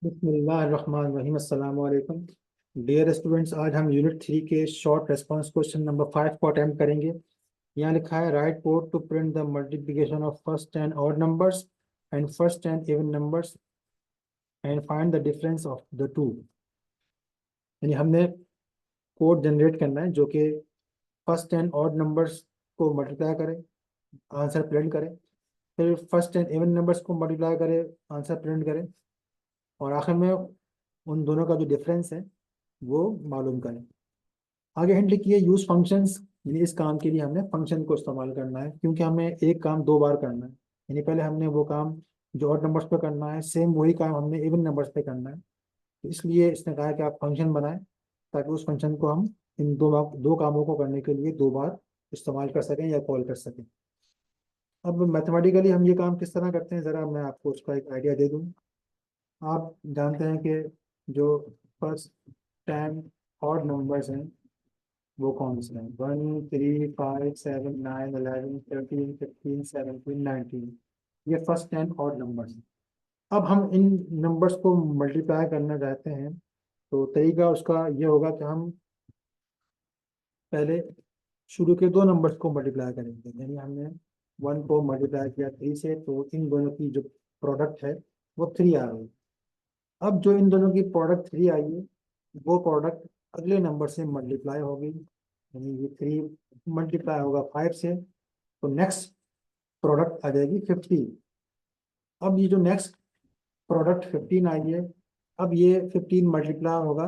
बिस्मिल्लाहिर्रहमानिर्रहीम अस्सलाम वालेकुम। डियर स्टूडेंट्स, आज हम यूनिट 3 के शॉर्ट रेस्पॉन्स क्वेश्चन नंबर 5 को अटेम्प्ट करेंगे। यहाँ लिखा है write code to print the multiplication of first n odd numbers and first n even numbers and find the difference of the two. यानी हमने कोड जनरेट करना है जो कि फर्स्ट एंड ऑड नंबर्स को मल्टीप्लाई करे, आंसर प्रिंट करे, फिर फर्स्ट एंड इवन नंबर्स को मल्टीप्लाई करे, आंसर प्रिंट करे, और आखिर में उन दोनों का जो डिफरेंस है वो मालूम करें। आगे हिंट लिखिए यूज फंक्शंस। यानी इस काम के लिए हमने फंक्शन को इस्तेमाल करना है, क्योंकि हमें एक काम दो बार करना है। यानी पहले हमने वो काम जो ऑड नंबर्स पे करना है, सेम वही काम हमने इवन नंबर्स पे करना है। तो इसलिए इसने कहा कि आप फंक्शन बनाएं ताकि उस फंक्शन को हम इन दो कामों को करने के लिए दो बार इस्तेमाल कर सकें या कॉल कर सकें। अब मैथमेटिकली हम ये काम किस तरह करते हैं, ज़रा मैं आपको उसका एक आइडिया दे दूँ। आप जानते हैं कि जो फर्स्ट 10 ऑड नंबर्स हैं वो कौन से हैं? 1 3 5 7 9 11 13 15 17 19। ये फर्स्ट 10 ऑड नंबर्स हैं। अब हम इन नंबर्स को मल्टीप्लाई करना चाहते हैं, तो तरीका उसका ये होगा कि हम पहले शुरू के दो नंबर्स को मल्टीप्लाई करेंगे। यानी हमने 1 को मल्टीप्लाई किया 3 से, तो इन दोनों की जो प्रोडक्ट है वो 3 आ गई। अब जो इन दोनों की प्रोडक्ट 3 आई है, वो प्रोडक्ट अगले नंबर से मल्टीप्लाई होगी। यानी ये 3 मल्टीप्लाई होगा 5 से, तो नेक्स्ट प्रोडक्ट आ जाएगी 15। अब ये जो नेक्स्ट प्रोडक्ट 15 आई है, अब ये 15 मल्टीप्लाई होगा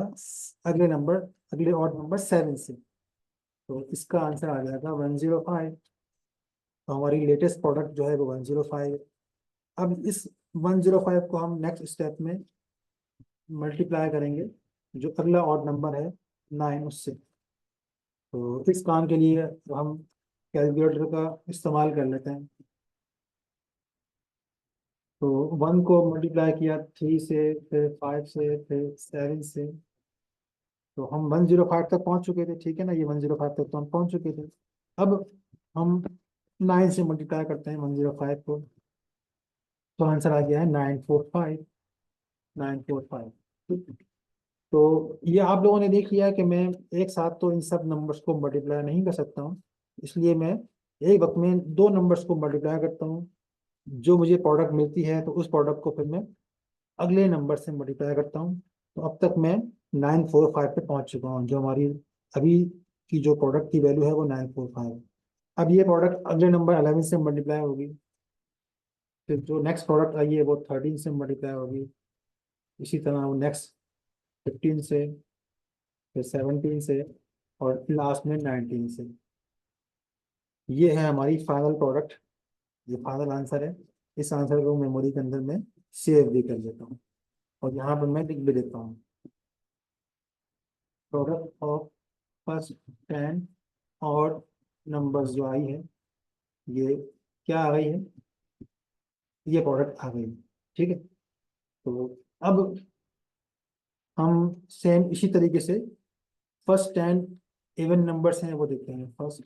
अगले नंबर, अगले ऑड नंबर 7 से, तो इसका आंसर आ जाएगा 105। तो हमारी लेटेस्ट प्रोडक्ट जो है वो 105 है। अब इस 105 को हम नेक्स्ट स्टेप में मल्टीप्लाई करेंगे जो अगला ऑड नंबर है 9 उससे। तो इस काम के लिए हम कैलकुलेटर का इस्तेमाल कर लेते हैं। तो 1 को मल्टीप्लाई किया 3 से, फिर 5 से, फिर 7 से, तो हम 105 तक पहुंच चुके थे। ठीक है ना, ये 105 तक तो हम पहुंच चुके थे। अब हम 9 से मल्टीप्लाई करते हैं 105 को, तो आंसर आ गया है 945। 945। तो ये आप लोगों ने देख लिया कि मैं एक साथ तो इन सब नंबर्स को मल्टीप्लाई नहीं कर सकता हूँ, इसलिए मैं एक वक्त में दो नंबर्स को मल्टीप्लाई करता हूँ। जो मुझे प्रोडक्ट मिलती है तो उस प्रोडक्ट को फिर मैं अगले नंबर से मल्टीप्लाई करता हूँ। तो अब तक मैं 945 पे पहुंच चुका हूँ। जो हमारी अभी की जो प्रोडक्ट की वैल्यू है वो 945। अब ये प्रोडक्ट अगले नंबर 11 से मल्टीप्लाई होगी, फिर जो नेक्स्ट प्रोडक्ट आई है वो 13 से मल्टीप्लाई होगी, इसी तरह वो नेक्स्ट 15 से, फिर 17 से, और लास्ट में 19 से। ये है हमारी फाइनल प्रोडक्ट, ये फाइनल आंसर है। इस आंसर को मेमोरी के अंदर मैं सेव भी कर देता हूँ, और यहाँ पर मैं लिख भी देता हूँ प्रोडक्ट ऑफ फर्स्ट 10 और नंबर्स जो आई है, ये क्या आ गई है, ये प्रोडक्ट आ गई। ठीक है। तो अब हम सेम इसी तरीके से फर्स्ट 10 इवन नंबर्स हैं वो देखते हैं। फर्स्ट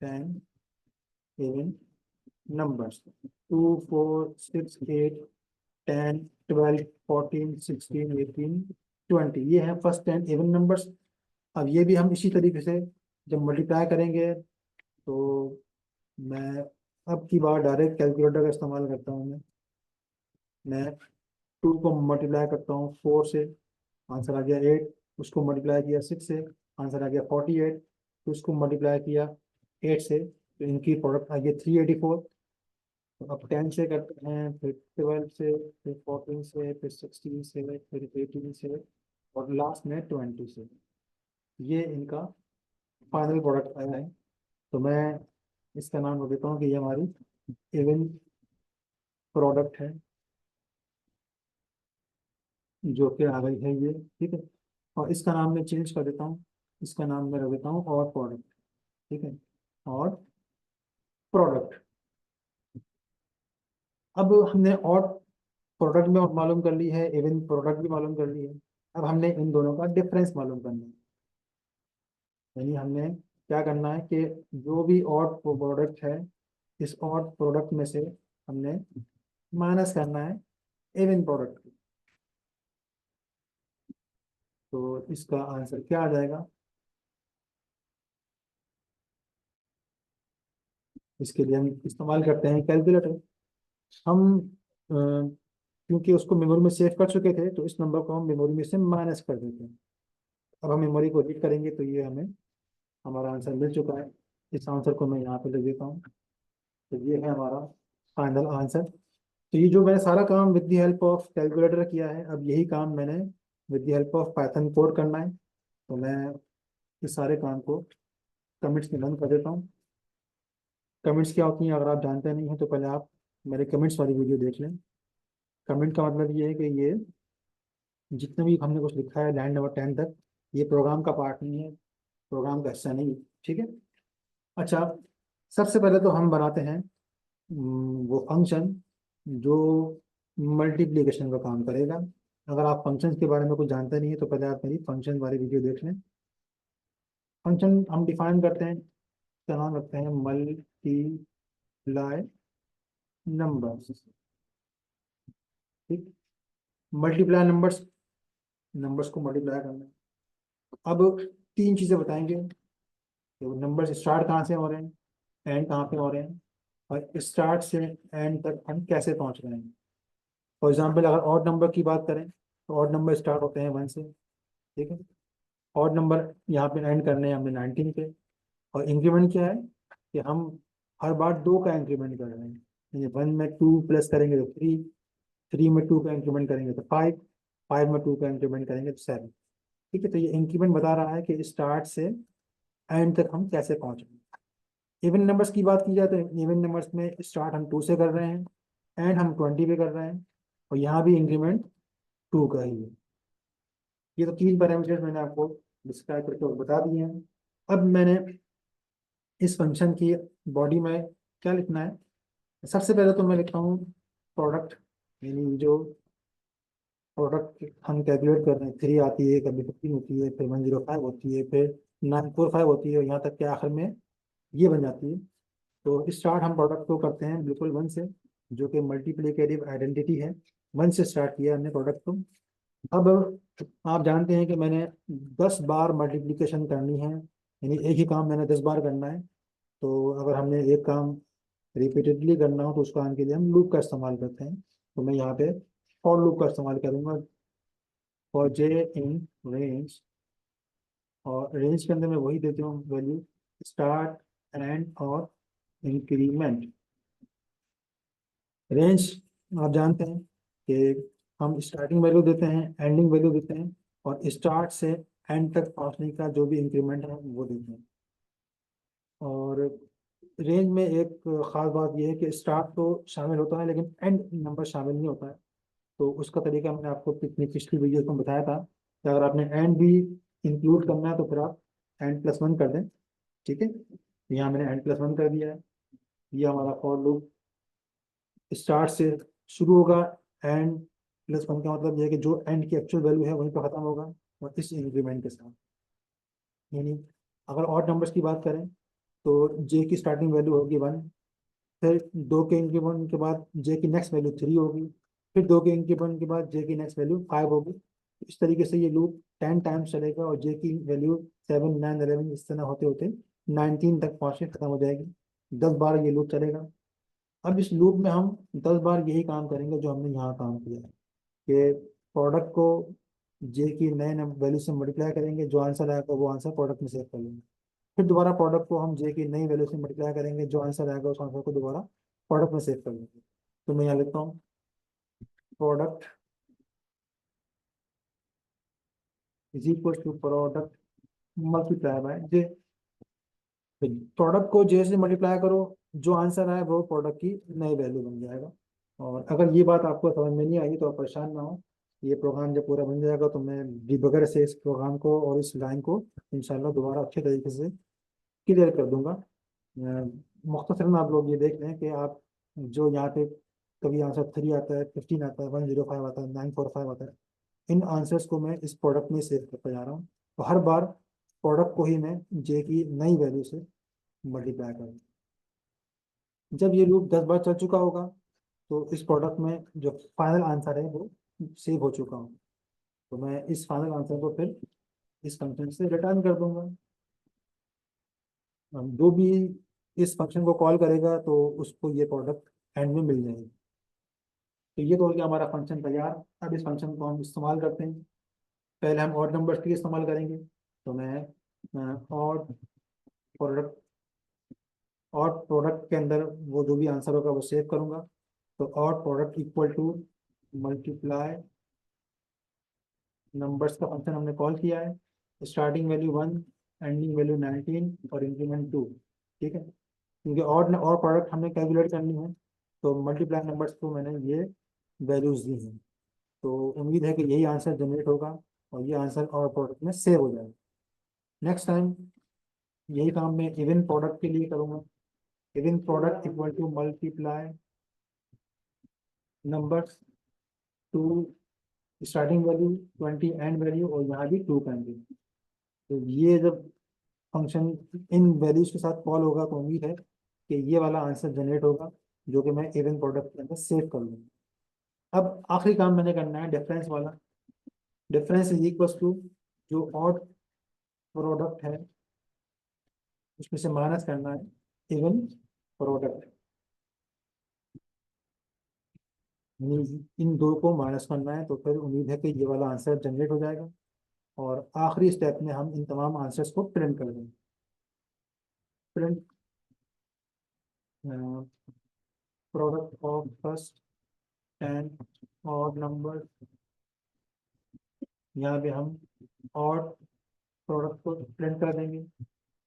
10 इवन नंबर्स, 2 4 6 8 10 12 14 16 18 20, ये है फर्स्ट 10 इवन नंबर्स। अब ये भी हम इसी तरीके से जब मल्टीप्लाई करेंगे, तो मैं अब की बार डायरेक्ट कैलकुलेटर का इस्तेमाल करता हूँ। मैं 2 को मल्टीप्लाई करता हूँ 4 से, आंसर आ गया 8। उसको मल्टीप्लाई किया 6 से, आंसर आ गया 48। तो उसको मल्टीप्लाई किया 8 से, तो इनकी प्रोडक्ट आ गया 384। तो अब 10 से करते हैं, फिर 12 से, फिर 14 से, फिर 16 से, फिर 18 से, और लास्ट में 20 से। ये इनका फाइनल प्रोडक्ट आया है। तो मैं इसका नाम रख देता हूँ कि ये हमारी इवन प्रोडक्ट है जो कि आ गई है ये। ठीक है। और इसका नाम मैं चेंज कर देता हूँ, इसका नाम मैं रख देता हूँ और प्रोडक्ट। ठीक है, और प्रोडक्ट। अब हमने और प्रोडक्ट में मालूम कर ली है, इवन प्रोडक्ट भी मालूम कर ली है। अब हमने इन दोनों का डिफरेंस मालूम करना है। यानी हमने क्या करना है कि जो भी और प्रोडक्ट है, इस और प्रोडक्ट में से हमने माइनस करना है इवन प्रोडक्ट को। तो इसका आंसर क्या आ जाएगा? इसके लिए हम इस्तेमाल करते हैं कैलकुलेटर। हम क्योंकि उसको मेमोरी में सेव कर चुके थे, तो इस नंबर को हम मेमोरी में से माइनस कर देते हैं। अब हम मेमोरी को रीड करेंगे तो ये हमें हमारा आंसर मिल चुका है। इस आंसर को मैं यहाँ पे लिख देता हूँ। तो ये है हमारा फाइनल आंसर। तो ये जो मैंने सारा काम with the help of calculator किया है, अब यही काम मैंने with the help of Python code करना है। तो मैं इस सारे काम को कमिट्स में रन कर देता हूँ। कमिट्स क्या होती हैं अगर आप जानते नहीं हैं तो पहले आप मेरे कमिट्स वाली वीडियो देख लें। कमिट का मतलब ये है कि ये जितने भी हमने कुछ लिखा है लाइन नंबर 10 तक, ये प्रोग्राम का पार्ट नहीं है, प्रोग्राम का हिस्सा नहीं है। ठीक है। अच्छा, सबसे पहले तो हम बनाते हैं वो फंक्शन जो मल्टीप्लिकेशन का काम करेगा। अगर आप फंक्शंस के बारे में कुछ जानते नहीं है तो पहले आप मेरी फंक्शन वाली वीडियो देख लें। फंक्शन हम डिफाइन करते हैं, क्या नाम रखते हैं, मल्टीप्लाई नंबर्स। ठीक। मल्टीप्लाई नंबर्स, नंबर्स को मल्टीप्लाई करना है। अब तीन चीजें बताएंगे, तो नंबर्स स्टार्ट कहाँ से हो रहे हैं, एंड कहाँ पे हो रहे हैं, और स्टार्ट से एंड तक हम कैसे पहुंच रहे हैं। फॉर एग्जाम्पल अगर ऑड नंबर की बात करें तो ऑड नंबर स्टार्ट होते हैं 1 से। ठीक है। ऑड नंबर यहाँ पे एंड करने हैं हमने 19 पे। और इंक्रीमेंट क्या है कि हम हर बार 2 का इंक्रीमेंट कर रहे हैं। यानी 1 में 2 प्लस करेंगे तो 3, 3 में 2 का इंक्रीमेंट करेंगे तो 5, 5 में 2 का इंक्रीमेंट करेंगे तो 7। ठीक है। तो ये इंक्रीमेंट बता रहा है कि स्टार्ट से एंड तक हम कैसे पहुंच रहे हैं। इवन नंबर्स की बात की जाए तो इवन नंबर्स में स्टार्ट हम 2 से कर रहे हैं, एंड हम 20 पे कर रहे हैं, और यहाँ भी इंक्रीमेंट 2 का ही है। ये तो 3 पैरामीटर्स मैंने आपको डिस्क्राइब करके बता दिए हैं। अब मैंने इस फंक्शन की बॉडी में क्या लिखना है? सबसे पहले तो मैं लिखता हूँ प्रोडक्ट, यानी जो प्रोडक्ट हम कैलकुलेट कर रहे हैं, 3 आती है, कभी 15 होती है, फिर 105 होती है, फिर 945 होती है, यहाँ तक के आखिर में ये बन जाती है। तो स्टार्ट हम प्रोडक्ट को करते हैं बिल्कुल 1 से, जो कि मल्टीप्लिकेटिव आइडेंटिटी है। 1 से स्टार्ट किया हमने प्रोडक्ट को। अब आप जानते हैं कि मैंने 10 बार मल्टीप्लिकेशन करनी है, यानी एक ही काम मैंने 10 बार करना है। तो अगर हमने एक काम रिपीटेडली करना हो तो उस काम के लिए हम लूप का इस्तेमाल करते हैं। तो मैं यहाँ पे फॉर लूप का इस्तेमाल करूंगा, फॉर जे इन रेंज। और रेंज के अंदर मैं वही देती हूँ वैल्यू, स्टार्ट, एंड और इंक्रीमेंट। रेंज आप जानते हैं कि हम स्टार्टिंग वैल्यू देते हैं, एंडिंग वैल्यू देते हैं, और स्टार्ट से एंड तक पहुंचने का जो भी इंक्रीमेंट है वो देते हैं। और रेंज में एक खास बात यह है कि स्टार्ट तो शामिल होता है लेकिन एंड नंबर शामिल नहीं होता है। तो उसका तरीका मैंने आपको पिछली पिछली वीडियो में बताया था कि अगर आपने एंड भी इंक्लूड करना है तो फिर आप n+1 कर दें। ठीक है। यहाँ मैंने n+1 कर दिया है। ये हमारा फॉर लूप स्टार्ट से शुरू होगा, n+1 का मतलब यह है कि जो एंड की एक्चुअल वैल्यू है वहीं पर खत्म होगा, और इस इंक्रीमेंट के साथ। यानी अगर ऑड नंबर्स की बात करें तो जे की स्टार्टिंग वैल्यू होगी 1, फिर 2 के इंक्रीमेंट के बाद जे की नेक्स्ट वैल्यू 3 होगी, फिर 2 के इंक्रीमेंट के बाद जे की नेक्स्ट वैल्यू 5 होगी। इस तरीके से ये लूप 10 टाइम्स चलेगा, और जे की वैल्यू 7, 9, 11 इस तरह होते होते 19 तक पहुँच के खत्म हो जाएगी। 10 बार ये लूप चलेगा। अब इस लूप में हम 10 बार यही काम करेंगे जो हमने यहाँ काम किया है, कि प्रोडक्ट को जे की नए वैल्यू से मल्टीप्लाई करेंगे, जो आंसर आएगा वो आंसर प्रोडक्ट में सेव कर लेंगे। फिर दोबारा प्रोडक्ट को हम जे की नई वैल्यू से मल्टीप्लाई करेंगे, जो आंसर आएगा उस आंसर को दोबारा प्रोडक्ट में सेव कर लेंगे। तो मैं यहाँ लिखता हूँ product is equal to product multiply by j. Product को जे से मल्टीप्लाई करो, जो आंसर आए वो प्रोडक्ट की नई वैल्यू बन जाएगा। और अगर ये बात आपको समझ में नहीं आई तो आप परेशान ना हो, ये प्रोग्राम जब पूरा बन जाएगा तो मैं डिबगर से इस प्रोग्राम को और इस लाइन को इंशाल्लाह दोबारा अच्छे तरीके से क्लियर कर दूंगा। मुख्तसरन आप लोग ये देख लें कि आप जो यहाँ पे कभी आंसर 3 आता है, 15 आता है, 105 आता है, 945 आता है, इन आंसर्स को मैं इस प्रोडक्ट में सेव करता जा रहा हूँ। तो हर बार प्रोडक्ट को ही मैं जे की नई वैल्यू से मल्टीप्लाई करूँ। जब ये लूप 10 बार चल चुका होगा तो इस प्रोडक्ट में जो फाइनल आंसर है वो सेव हो चुका होगा। तो मैं इस फाइनल आंसर को फिर इस फंक्शन से रिटर्न कर दूंगा। जो भी इस फंक्शन को कॉल करेगा तो उसको ये प्रोडक्ट एंड में मिल जाएगी। तो ये तो हो गया हमारा फंक्शन तैयार। अब इस फंक्शन को हम इस्तेमाल करते हैं। पहले हम ऑड नंबर्स के लिए इस्तेमाल करेंगे। तो मैं ऑड प्रोडक्ट के अंदर वो जो भी आंसर होगा वो सेव करूंगा। तो odd product equal to multiply numbers का फंक्शन हमने कॉल किया है। स्टार्टिंग वैल्यू 1, एंडिंग वैल्यू 19 और इंक्रीमेंट 2। ठीक है, क्योंकि और प्रोडक्ट हमने कैलकुलेट करनी है तो मल्टीप्लाई नंबर्स को मैंने ये वैल्यूज दी हैं। तो उम्मीद है कि यही आंसर जनरेट होगा और ये आंसर और प्रोडक्ट में सेव हो जाएगा। नेक्स्ट टाइम यही काम मैं इवन प्रोडक्ट के लिए करूँगा। Even product equal to multiply numbers to starting value 20 end value और यहाँ भी 2 करेंगे। तो ये जब फंक्शन इन वैल्यूज के साथ कॉल होगा तो उम्मीद है कि ये वाला आंसर जनरेट होगा जो कि मैं इवन प्रोडक्ट के अंदर सेव कर लूँगा। अब आखिरी काम मैंने करना है डिफरेंस वाला। डिफरेंस इज इक्वल टू जो ऑड प्रोडक्ट है उसमें से माइनस करना है इवन प्रोडक्ट। इन दो को माइनस करना है तो फिर उम्मीद है कि ये वाला आंसर जनरेट हो जाएगा। और आखिरी स्टेप में हम इन तमाम आंसर्स को प्रिंट कर देंगे। Print product of first 10 odd number. यहाँ पे हम ऑड प्रोडक्ट को प्रिंट कर देंगे।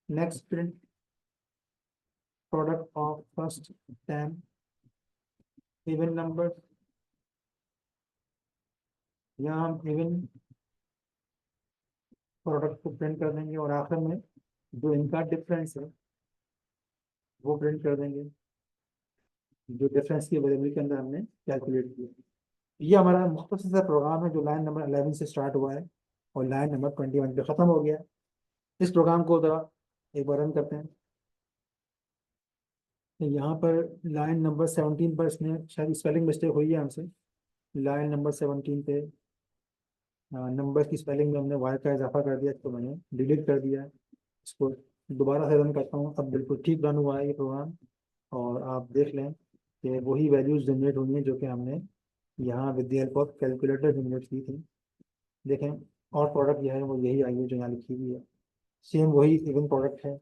Next print product of first 10 even number. यहाँ हम इवन प्रोडक्ट को प्रिंट कर देंगे और आखिर में जो इनका डिफरेंस है वो प्रिंट कर देंगे जो डिफरेंस की वेरिएबल के अंदर हमने कैलकुलेट किया। ये हमारा मुख्तसर सा प्रोग्राम है जो लाइन नंबर 11 से स्टार्ट हुआ है और लाइन नंबर 21 पे ख़त्म हो गया है। इस प्रोग्राम को ज़रा एक बार रन करते हैं। तो यहाँ पर लाइन नंबर 17 पर इसने शायद स्पेलिंग मिस्टेक हुई है हमसे। लाइन नंबर 17 पे नंबर की स्पेलिंग में हमने वाई का इजाफा कर दिया तो मैंने डिलीट कर दिया है। इसको दोबारा से रन करता हूँ। अब बिल्कुल ठीक रन हुआ है ये प्रोग्राम और आप देख लें कि वही वैल्यूज जनरेट हुई हैं जो कि हमने यहाँ with the help of calculator generate की थी। देखें और प्रोडक्ट जो है वो यही आई है जो यहाँ लिखी हुई है। सेम वही इवन प्रोडक्ट है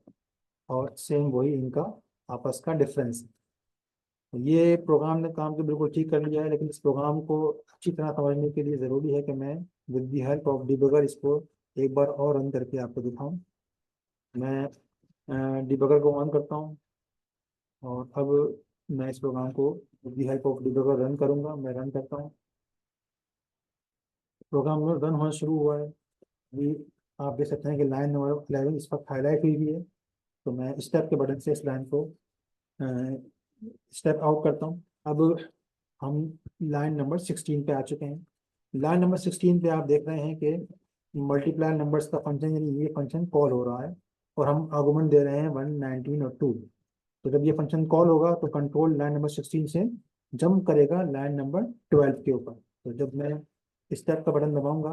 और सेम वही इनका आपस का डिफरेंस है। तो ये प्रोग्राम ने काम तो बिल्कुल ठीक कर लिया है लेकिन इस प्रोग्राम को अच्छी तरह समझने के लिए ज़रूरी है कि मैं with the help of debugger इसको एक बार और रन करके आपको दिखाऊं। मैं डिबगर को ऑन करता हूँ और अब मैं इस प्रोग्राम को with the help of debugger run करूँगा। मैं रन करता हूँ। प्रोग्राम रन होना शुरू हुआ है। अभी आप देख सकते हैं कि लाइन नंबर 11 इस वक्त हाईलाइट हुई भी है। तो मैं स्टेप के बटन से इस लाइन को स्टेप आउट करता हूँ। अब हम लाइन नंबर 16 पे आ चुके हैं। लाइन नंबर 16 पे आप देख रहे हैं कि मल्टीप्लाई नंबर्स का फंक्शन यानी ये फंक्शन कॉल हो रहा है और हम आर्गुमेंट दे रहे हैं 1, 19 और 2। तो जब ये फंक्शन कॉल होगा तो कंट्रोल लाइन नंबर 16 से जंप करेगा लाइन नंबर 12 के ऊपर। तो जब मैं स्टेप का बटन दबाऊंगा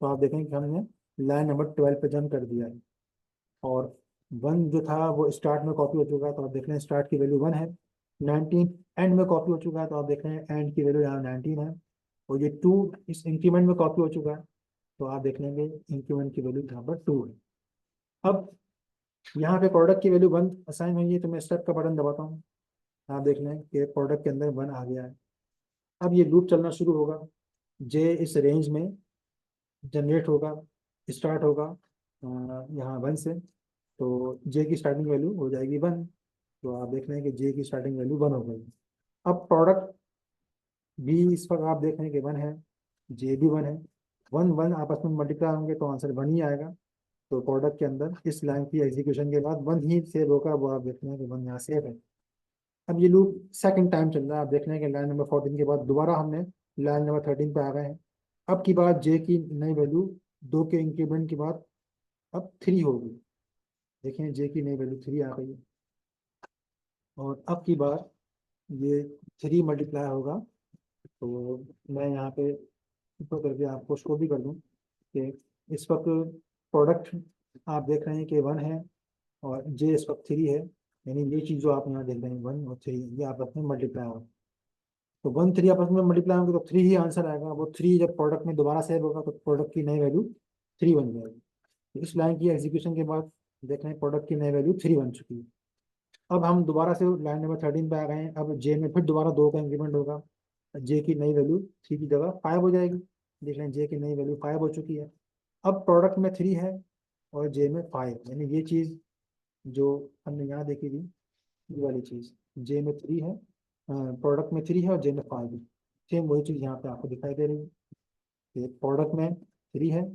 तो आप देखेंगे कि हमने लाइन नंबर 12 पे जंप कर दिया है और 1 जो था वो स्टार्ट में कॉपी हो चुका है। तो आप देख रहे हैं स्टार्ट की वैल्यू 1 है। 19 एंड में कॉपी हो चुका है तो आप देख रहे हैं एंड की वैल्यू यहाँ 19 है। और ये 2 इस इंक्रीमेंट में कॉपी हो चुका है तो आप देख लेंगे इंक्रीमेंट की वैल्यू यहाँ पर 2 है। अब यहाँ पे प्रोडक्ट की वैल्यू 1 असाइन हुई है तो मैं स्टेप का बटन दबाता हूँ। आप देख लें कि प्रोडक्ट के अंदर 1 आ गया है। अब ये लूप चलना शुरू होगा। जे इस रेंज में जनरेट होगा, स्टार्ट होगा यहाँ 1 से। तो जे की स्टार्टिंग वैल्यू हो जाएगी 1। तो आप देख रहे हैं कि जे की स्टार्टिंग वैल्यू 1 हो गई। अब प्रोडक्ट भी इस पर आप देख रहे हैं कि 1 है, जे भी 1 है। 1 1 आपस में मल्टीप्लाई होंगे तो आंसर 1 ही आएगा। तो प्रोडक्ट के अंदर इस लाइन की एग्जीक्यूशन के बाद 1 ही सेव होगा। वो आप देख रहे हैं कि 1 यहाँ सेव है। अब ये लूप सेकंड टाइम चल रहा है। आप देख रहे हैं कि लाइन नंबर 14 के बाद दोबारा हमने लाइन नंबर 13 पे आ गए हैं। अब की बात जे की नई वैल्यू 2 के इंक्रीमेंट के बाद अब 3 होगी। देखिए जे की नई वैल्यू 3 आ गई है और अब की बार ये 3 मल्टीप्लाई होगा। तो मैं यहाँ पे ऊपर करके आपको शो भी कर दूँ कि इस वक्त प्रोडक्ट आप देख रहे हैं कि 1 है और जे इस वक्त 3 है, यानी ये चीज़ जो आप यहाँ देख रहे हैं 1 और 3 ये आपस में मल्टीप्लाई हो, तो 1 3 आपस में मल्टीप्लाई होंगे तो 3 ही आंसर आएगा। वो 3 जब प्रोडक्ट में दोबारा सेव होगा तो प्रोडक्ट की नई वैल्यू 3 बन जाएगी। तो इस लाइन की एग्जीक्यूशन के बाद देख रहे हैं प्रोडक्ट की नई वैल्यू 3 बन चुकी है। अब हम दोबारा से लाइन नंबर 13 पे आ गए हैं। अब जे में फिर दोबारा 2 का इंक्रीमेंट होगा, जे की नई वैल्यू 3 की जगह 5 हो जाएगी। देख रहे हैं जे की नई वैल्यू 5 हो चुकी है। अब प्रोडक्ट में 3 है और जे में 5, यानी ये चीज़ जो हमने यहाँ देखी थी, ये वाली चीज़ जे में 3 है, प्रोडक्ट में 3 है और जे में 5 है, सेम वही चीज़ यहाँ पे आपको दिखाई दे रही है कि प्रोडक्ट में 3 है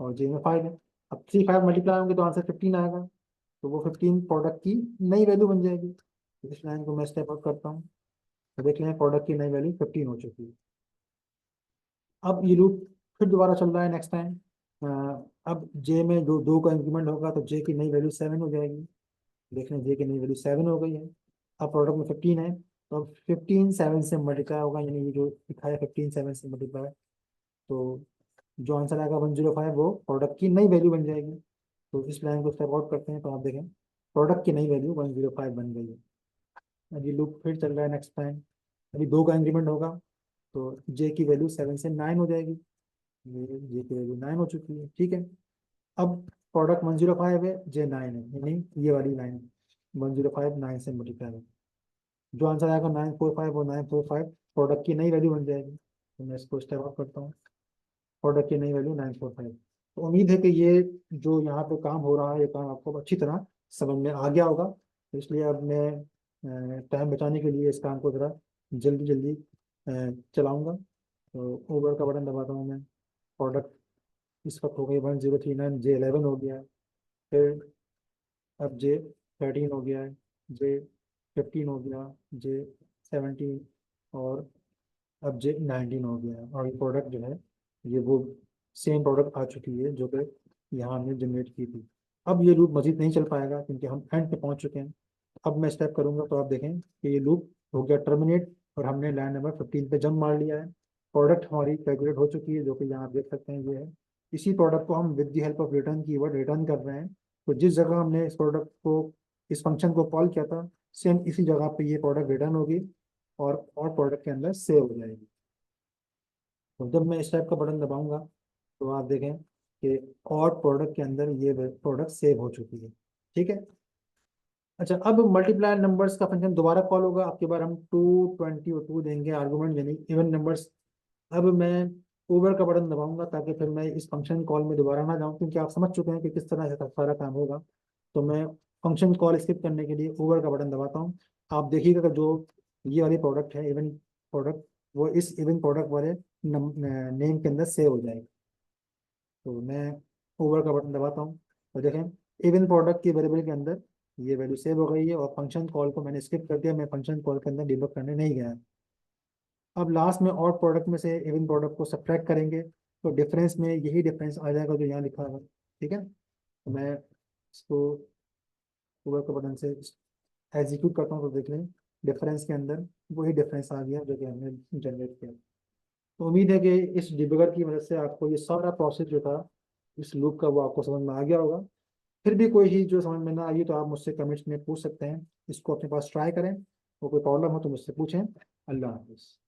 और जे में 5 है। अब 3 5 मल्टीप्लाई होंगे तो आंसर 15 आएगा, तो वो 15 प्रोडक्ट की नई वैल्यू बन जाएगी। तो इस लाइन को मैं स्टेप आउट करता हूँ, तो देख लें प्रोडक्ट की नई वैल्यू 15 हो चुकी है। अब ये लूप फिर दोबारा चल रहा है नेक्स्ट टाइम। अब जे में जो 2 का इंक्रीमेंट होगा तो जे की नई वैल्यू 7 हो जाएगी। देख लें जे की नई वैल्यू 7 हो गई है। अब प्रोडक्ट में 15 है तो अब 15 7 से मल्टीप्लाई होगा, यानी ये जो लिखा है 15 7 से मल्टीप्लाई, तो जो आंसर आएगा 105 वो प्रोडक्ट की नई वैल्यू बन जाएगी। तो इस लाइन को स्टेप आउट करते हैं तो आप देखें प्रोडक्ट की नई वैल्यू 105 बन गई है। अब ये लूप फिर चल रहा है नेक्स्ट टाइम। अभी 2 का इंक्रीमेंट होगा तो जे की वैल्यू 7 से 9 हो जाएगी। ये जे की वैल्यू 9 हो चुकी है, ठीक है। अब प्रोडक्ट 105 है, जे 9 है, यानी ये वाली लाइन 105 9 से मल्टीप्लाई है। जो आंसर आएगा 945 और 945 प्रोडक्ट की नई वैल्यू बन जाएगी। तो मैं इसको स्टेप आउट करता हूँ, प्रोडक्ट की नई वैल्यू 945। तो उम्मीद है कि ये जो यहाँ पे काम हो रहा है ये काम आपको अच्छी तरह समझ में आ गया होगा। तो इसलिए अब मैं टाइम बचाने के लिए इस काम को ज़रा जल्दी जल्दी चलाऊँगा। तो ओवर का बटन दबाता हूँ मैं। प्रोडक्ट इस वक्त हो गई 1039, जे 11 हो गया है। फिर अब जे 13 हो गया है, जे 15 हो गया, जे 17 और अब जे 19 हो गया है। और ये प्रोडक्ट जो है ये वो सेम प्रोडक्ट आ चुकी है जो कि यहाँ हमने जनरेट की थी। अब ये लूप मजीद नहीं चल पाएगा क्योंकि हम एंड पे पहुँच चुके हैं। अब मैं स्टेप करूँगा तो आप देखें कि ये लूप हो गया टर्मिनेट और हमने लाइन नंबर 15 पे जंप मार लिया है। प्रोडक्ट हमारी कैलकुलेट हो चुकी है जो कि यहाँ आप देख सकते हैं ये है। इसी प्रोडक्ट को हम with the help of return keyword return कर रहे हैं। तो जिस जगह हमने इस प्रोडक्ट को इस फंक्शन को कॉल किया था सेम इसी जगह पे ये प्रोडक्ट रिटर्न होगी और प्रोडक्ट के अंदर सेव हो जाएगी। तो जब मैं इस टाइप का बटन दबाऊंगा तो आप देखें कि और प्रोडक्ट के अंदर ये प्रोडक्ट सेव हो चुकी है, ठीक है। अच्छा, अब मल्टीप्लायर नंबर्स का फंक्शन दोबारा कॉल होगा। आपके बार हम 220 और 2 देंगे आर्गुमेंट, यानी इवन नंबर्स। अब मैं ओवर का बटन दबाऊंगा ताकि फिर मैं इस फंक्शन कॉल में दोबारा ना जाऊं, क्योंकि आप समझ चुके हैं कि किस तरह से सारा काम होगा। तो मैं फंक्शन कॉल स्किप करने के लिए ओवर का बटन दबाता हूँ। आप देखिएगा कि जो ये वाली प्रोडक्ट है इवन प्रोडक्ट, वो इस इवन प्रोडक्ट वाले नेम के अंदर सेव हो जाएगी। तो मैं ओवर का बटन दबाता हूँ और देखें इवन प्रोडक्ट की वेरिएबल के अंदर ये वैल्यू सेव हो गई है और फंक्शन कॉल को मैंने स्किप कर दिया, मैं फंक्शन कॉल के अंदर डिबग करने नहीं गया। अब लास्ट में और प्रोडक्ट में से इवन प्रोडक्ट को सब्ट्रैक्ट करेंगे तो डिफरेंस में यही डिफरेंस आ जाएगा जो यहाँ लिखा है, ठीक है। तो मैं इसको ओवर के बटन से एग्जीक्यूट करता हूँ तो देख लें डिफरेंस के अंदर वही डिफरेंस आ गया जो कि हमने जनरेट किया। तो उम्मीद है कि इस डिबगर की मदद से आपको ये सारा प्रोसेस जो था इस लूप का वो आपको समझ में आ गया होगा। फिर भी कोई चीज़ जो समझ में ना आई तो आप मुझसे कमेंट्स में पूछ सकते हैं। इसको अपने पास ट्राई करें, और कोई प्रॉब्लम हो तो मुझसे पूछें। अल्लाह हाफिज़।